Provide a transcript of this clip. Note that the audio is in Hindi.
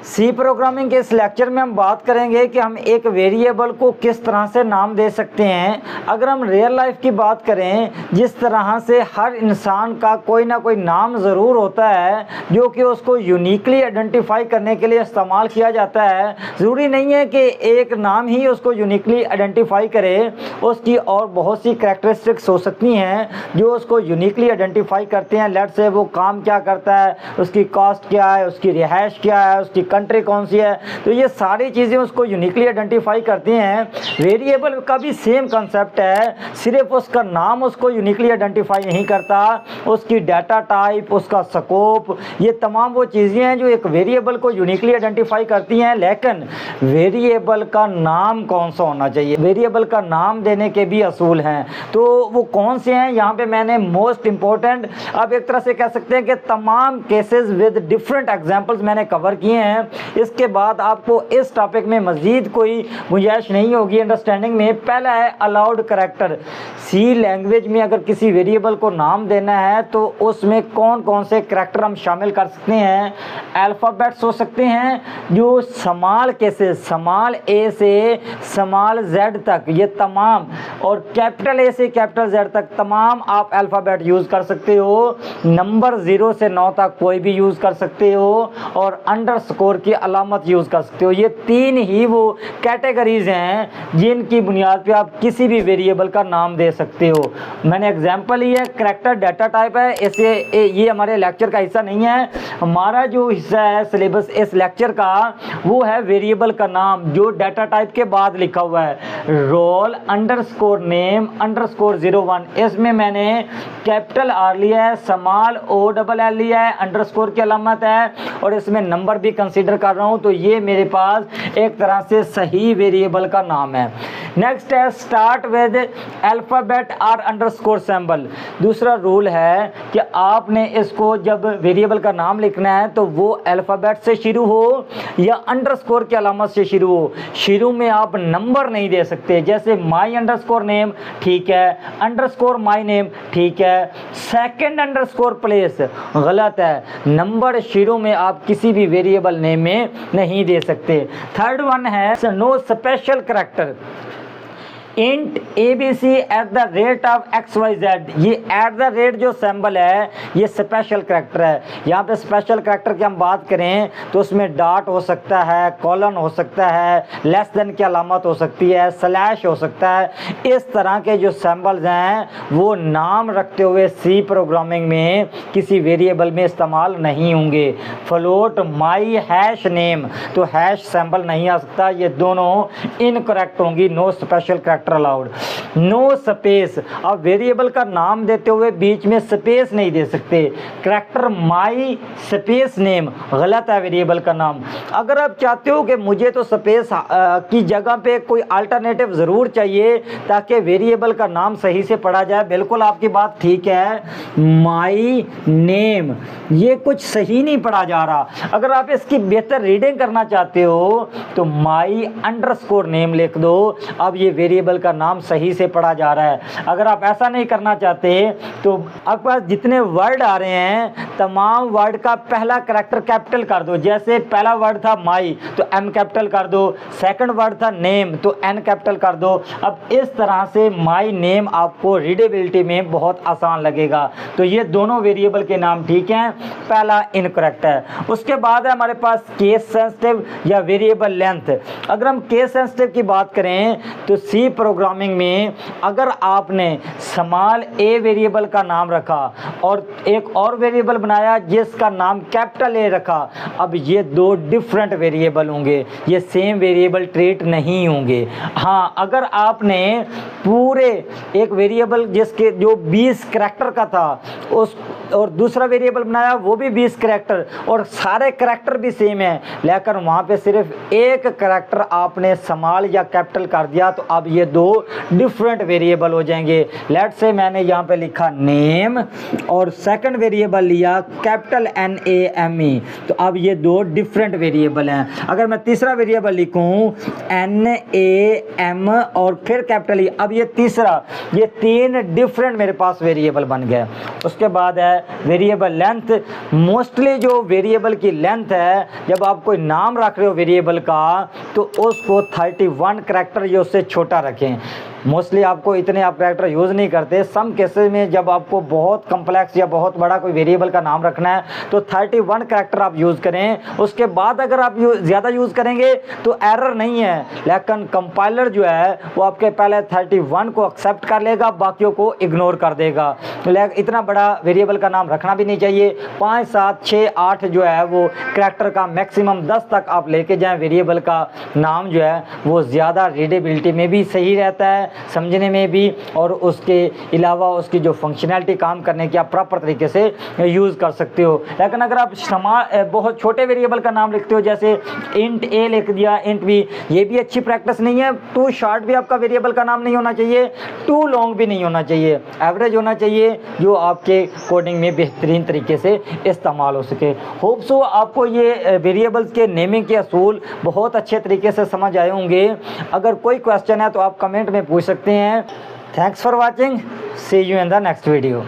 सी प्रोग्रामिंग के इस लेक्चर में हम बात करेंगे कि हम एक वेरिएबल को किस तरह से नाम दे सकते हैं। अगर हम रियल लाइफ की बात करें, जिस तरह से हर इंसान का कोई ना कोई नाम ज़रूर होता है जो कि उसको यूनिकली आइडेंटिफाई करने के लिए इस्तेमाल किया जाता है। ज़रूरी नहीं है कि एक नाम ही उसको यूनिकली आइडेंटिफाई करे, उसकी और बहुत सी कैरेक्टरिस्टिक्स हो सकती हैं जो उसको यूनिकली आइडेंटिफाई करते हैं। लेट्स से वो काम क्या करता है, उसकी कास्ट क्या है, उसकी रिहाइश क्या है, उसकी कंट्री कौन सी है, तो ये सारी चीज़ें उसको यूनिकली आइडेंटिफाई करती हैं। वेरिएबल का भी सेम कंसेप्ट है, सिर्फ उसका नाम उसको यूनिकली आइडेंटिफाई नहीं करता, उसकी डाटा टाइप, उसका स्कोप, ये तमाम वो चीज़ें हैं जो एक वेरिएबल को यूनिकली आइडेंटिफाई करती हैं। लेकिन वेरिएबल का नाम कौन सा होना चाहिए, वेरिएबल का नाम देने के भी असूल हैं। तो वो कौन से हैं, यहाँ पे मैंने मोस्ट इम्पोर्टेंट, अब एक तरह से कह सकते हैं कि तमाम केसेस विद डिफरेंट एग्जांपल्स मैंने कवर किए हैं। इसके बाद आपको इस टॉपिक में मज़ीद कोई गुंजाइश नहीं होगी अंडरस्टैंडिंग में। पहला है अलाउड करैक्टर। सी लैंग्वेज में अगर किसी वेरिएबल को नाम देना है तो उसमें कौन कौन से करैक्टर हम शामिल कर सकते हैं। अल्फ़ाबेट्स हो सकते हैं जो स्मॉल केसेस, स्मॉल ए से स्मॉल जेड तक, ये तमाम, और कैपिटल ए से कैपिटल जेड तक तमाम आप अल्फ़ाबेट यूज़ कर सकते हो। नंबर 0 से 9 तक कोई भी यूज़ कर सकते हो, और अंडरस्कोर की अलामत यूज़ कर सकते हो। ये तीन ही वो कैटेगरीज हैं जिनकी बुनियाद पे आप किसी भी वेरिएबल का नाम दे सकते हो। मैंने एग्जांपल ही है, करैक्टर डाटा टाइप है, इसे ये हमारे लेक्चर का हिस्सा नहीं है। हमारा जो हिस्सा है सिलेबस इस लेक्चर का वो है वेरिएबल का नाम जो डाटा टाइप के बाद लिखा हुआ है, रोल अंडरस्कोर नेम अंडरस्कोर 01। इसमें मैंने कैपिटल आर लिया है, स्मॉल ओ डबल एल लिया है, अंडरस्कोर की अलामत है, और इसमें नंबर भी कंसीडर कर रहा हूं, तो ये मेरे पास एक तरह से सही वेरिएबल का नाम है। नेक्स्ट है start with alphabet or underscore symbol. दूसरा रूल है कि आपने इसको जब वेरिएबल का नाम लिखना है तो वो अल्फ़ाबेट से शुरू हो या अंडरस्कोर की अलामत से शुरू हो। शुरू में आप नंबर नहीं दे सकते, जैसे माई अंडरस्कोर नेम ठीक है, अंडरस्कोर माई नेम ठीक है, सेकंड अंडरस्कोर प्लेस गलत है, नंबर शुरू में आप किसी भी वेरिएबल नेम में नहीं दे सकते। थर्ड वन है no special character. Int ABC at the rate of XYZ, ये एट द रेट जो सिंबल है ये स्पेशल करैक्टर है। यहाँ पे स्पेशल करैक्टर की हम बात करें तो उसमें डॉट हो सकता है, कॉलन हो सकता है, लेस देन की अलामत हो सकती है, स्लैश हो सकता है। इस तरह के जो सिंबल्स हैं वो नाम रखते हुए सी प्रोग्रामिंग में किसी वेरिएबल में इस्तेमाल नहीं होंगे। फ्लोट माई हैश नेम, तो हैश सिंबल नहीं आ सकता, ये दोनों इनकरेक्ट होंगी। No special character allowed. No space, अब वेरिएबल का नाम देते हुए बीच में स्पेस नहीं दे सकते। करैक्टर माई स्पेस नेम गलत है वेरिएबल का नाम। अगर आप चाहते हो कि मुझे तो स्पेस की जगह पे कोई अल्टरनेटिव ज़रूर चाहिए ताकि वेरिएबल का नाम सही से पढ़ा जाए, बिल्कुल आपकी बात ठीक है। माई नेम ये कुछ सही नहीं पढ़ा जा रहा। अगर आप इसकी बेहतर रीडिंग करना चाहते हो तो माई अंडरस्कोर नेम लिख दो, अब ये वेरिएबल का नाम सही से पढ़ा जा रहा है। अगर आप ऐसा नहीं करना चाहते तो आपके पास जितने वर्ड आ रहे हैं तमाम वर्ड का पहला करैक्टर कैपिटल कर दो। जैसे पहला वर्ड था माई तो M कैपिटल कर दो, सेकंड वर्ड था नेम तो N कैपिटल कर दो। अब इस तरह से माई नेम आपको रीडेबिलिटी में बहुत आसान लगेगा। तो ये दोनों वेरिएबल के नाम ठीक हैं, पहला इनकरेक्ट है। उसके बाद है हमारे पास केस सेंसिटिव या वेरिएबल लेंथ। अगर हम केस सेंसिटिव की बात करें तो सी प्रोग्रामिंग में अगर आपने स्मॉल ए वेरिएबल का नाम रखा और एक और वेरिएबल बनाया जिसका नाम कैपिटल ए रखा, अब ये दो डिफरेंट वेरिएबल होंगे, ये सेम वेरिएबल ट्रीट नहीं होंगे। हाँ, अगर आपने पूरे एक वेरिएबल जिसके जो 20 करैक्टर का था उस और दूसरा वेरिएबल बनाया वो भी 20 करैक्टर और सारे करैक्टर भी सेम है, लेकिन वहाँ पे सिर्फ एक करैक्टर आपने स्मॉल या कैपिटल कर दिया, तो अब ये दो डिफरेंट वेरिएबल हो जाएंगे। लेट्स से मैंने यहाँ पे लिखा नेम और सेकंड वेरिएबल लिया कैपिटल NAME, तो अब ये दो डिफरेंट वेरिएबल हैं। अगर मैं तीसरा वेरिएबल लिखूं NAM और फिर कैपिटल E, अब ये तीसरा, ये तीन डिफरेंट मेरे पास वेरिएबल बन गए। उसके बाद है वेरिएबल लेंथ। मोस्टली जो वेरिएबल की लेंथ है, जब आप कोई नाम रख रहे हो वेरिएबल का तो उसको 31 करैक्टर या उससे छोटा रखें। मोस्टली आपको इतने आप करैक्टर यूज़ नहीं करते। सम केसेस में जब आपको बहुत कम्प्लेक्स या बहुत बड़ा कोई वेरिएबल का नाम रखना है तो 31 करैक्टर आप यूज़ करें। उसके बाद अगर आप ज़्यादा यूज़ करेंगे तो एरर नहीं है, लेकिन कंपाइलर जो है वो आपके पहले 31 को एक्सेप्ट कर लेगा, बाकियों को इग्नोर कर देगा। लेकिन इतना बड़ा वेरिएबल का नाम रखना भी नहीं चाहिए। 5, 7, 6, 8 जो है वो करैक्टर का मैक्सिमम 10 तक आप लेके जाएं। वेरिएबल का नाम जो है वो ज़्यादा रीडेबिलिटी में भी सही रहता है, समझने में भी, और उसके अलावा उसकी जो फंक्शनैलिटी काम करने की आप प्रॉपर तरीके से यूज़ कर सकते हो। लेकिन अगर आप बहुत छोटे वेरिएबल का नाम लिखते हो, जैसे इंट A लिख दिया, इंट B, ये भी अच्छी प्रैक्टिस नहीं है। टू शॉर्ट भी आपका वेरिएबल का नाम नहीं होना चाहिए, टू लॉन्ग भी नहीं होना चाहिए, एवरेज होना चाहिए जो आपके कोडिंग में बेहतरीन तरीके से इस्तेमाल हो सके। होप सो आपको ये वेरिएबल्स के नेमिंग के असूल बहुत अच्छे तरीके से समझ आए होंगे। अगर कोई क्वेश्चन है तो आप कमेंट में पूछ सकते हैं। Thanks for watching, see you in the next video.